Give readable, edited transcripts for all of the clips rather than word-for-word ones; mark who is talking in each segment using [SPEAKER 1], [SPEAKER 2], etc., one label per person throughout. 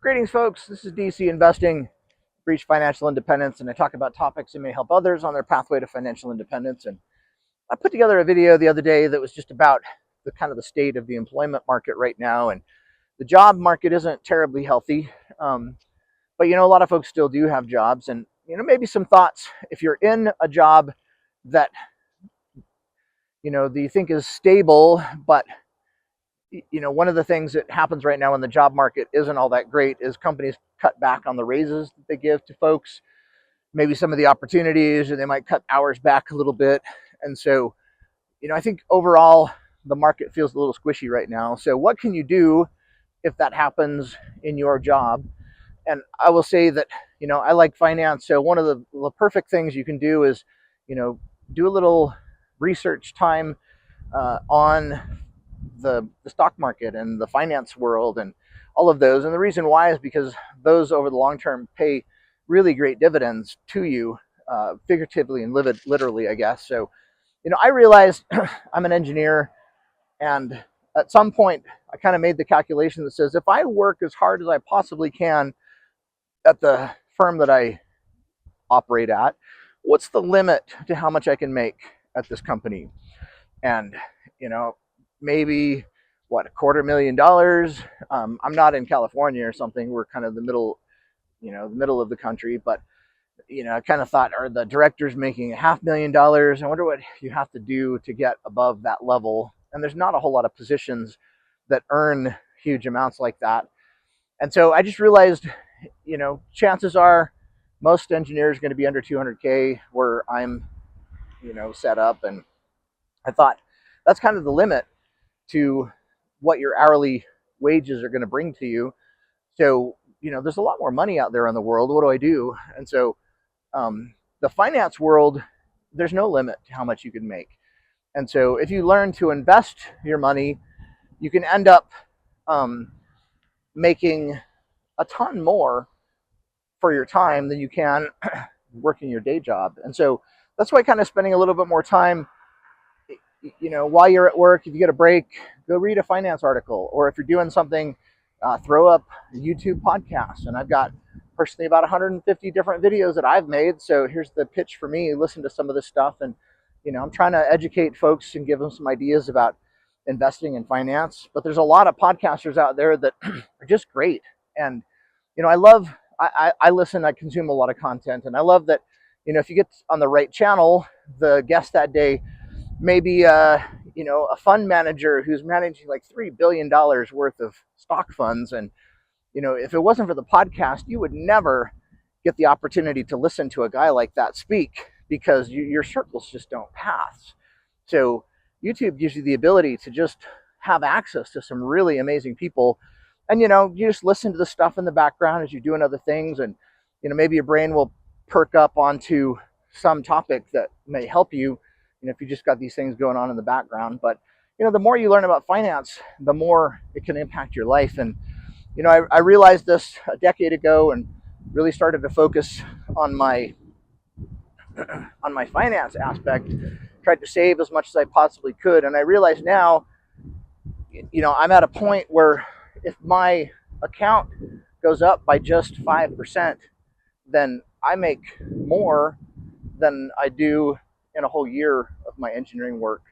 [SPEAKER 1] Greetings, folks. This is DC Investing, Reach Financial Independence, and I talk about topics that may help others on their pathway to financial independence. And I put together a video the other day that was just about the kind of the state of the employment market right now. And the job market isn't terribly healthy, but a lot of folks still do have jobs. And maybe some thoughts if you're in a job that you think is stable, but one of the things that happens right now when the job market isn't all that great is companies cut back on the raises that they give to folks, maybe some of the opportunities, or they might cut hours back a little bit. And so, I think overall the market feels a little squishy right now. So what can you do if that happens in your job? And I will say that, I like finance. So one of the perfect things you can do is, do a little research time on the stock market and the finance world and all of those. And the reason why is because those over the long term pay really great dividends to you, figuratively and literally, I guess. So, I realized I'm an engineer, and at some point I kind of made the calculation that says if I work as hard as I possibly can at the firm that I operate at, what's the limit to how much I can make at this company? And maybe $250,000. I'm not in California or something. We're kind of the middle of the country, but I kind of thought, are the directors making $500,000? I wonder what you have to do to get above that level. And there's not a whole lot of positions that earn huge amounts like that. And so I just realized, chances are most engineers are going to be under 200K where I'm, set up. And I thought that's kind of the limit to what your hourly wages are going to bring to you. So, there's a lot more money out there in the world. What do I do? And so the finance world, there's no limit to how much you can make. And so if you learn to invest your money, you can end up making a ton more for your time than you can working your day job. And so that's why kind of spending a little bit more time, while you're at work, if you get a break, go read a finance article. Or if you're doing something, throw up a YouTube podcast. And I've got personally about 150 different videos that I've made. So here's the pitch for me. Listen to some of this stuff. And, I'm trying to educate folks and give them some ideas about investing in finance. But there's a lot of podcasters out there that are just great. And, I listen, I consume a lot of content. And I love that, if you get on the right channel, the guest that day, maybe a fund manager who's managing like $3 billion worth of stock funds. And if it wasn't for the podcast, you would never get the opportunity to listen to a guy like that speak, because your circles just don't pass. So YouTube gives you the ability to just have access to some really amazing people. And you just listen to the stuff in the background as you're doing other things, and maybe your brain will perk up onto some topic that may help you, if you just got these things going on in the background. But the more you learn about finance, the more it can impact your life. And I realized this a decade ago and really started to focus on my finance aspect, tried to save as much as I possibly could. And I realize now, I'm at a point where if my account goes up by just 5%, then I make more than I do in a whole year of my engineering work.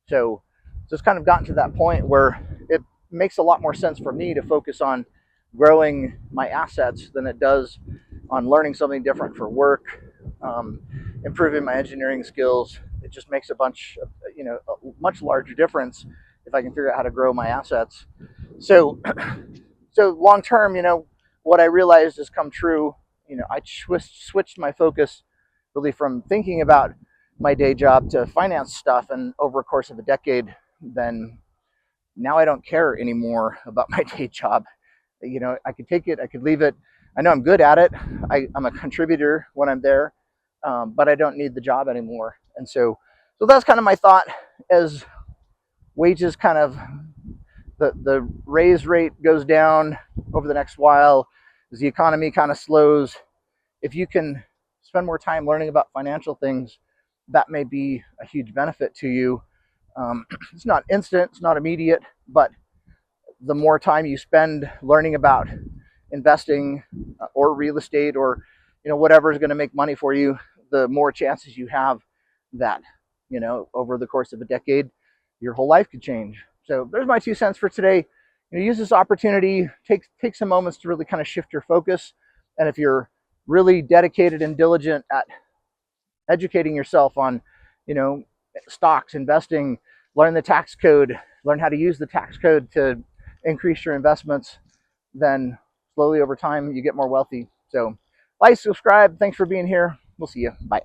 [SPEAKER 1] So it's kind of gotten to that point where it makes a lot more sense for me to focus on growing my assets than it does on learning something different for work, improving my engineering skills. It just makes a much larger difference if I can figure out how to grow my assets. So long term, what I realized has come true. I switched my focus really from thinking about my day job to finance stuff, and over a course of a decade, then now I don't care anymore about my day job. I could take it, I could leave it. I know I'm good at it. I'm a contributor when I'm there, but I don't need the job anymore. And so that's kind of my thought as wages kind of, the raise rate goes down over the next while as the economy kind of slows. If you can spend more time learning about financial things, that may be a huge benefit to you. It's not instant, it's not immediate, but the more time you spend learning about investing or real estate, or whatever is going to make money for you, the more chances you have that over the course of a decade your whole life could change. So there's my 2 cents for today. Use this opportunity, take some moments to really kind of shift your focus. And if you're really dedicated and diligent at educating yourself on stocks, investing, learn the tax code, learn how to use the tax code to increase your investments, then slowly over time you get more wealthy. So like, subscribe. Thanks for being here. We'll see you. Bye.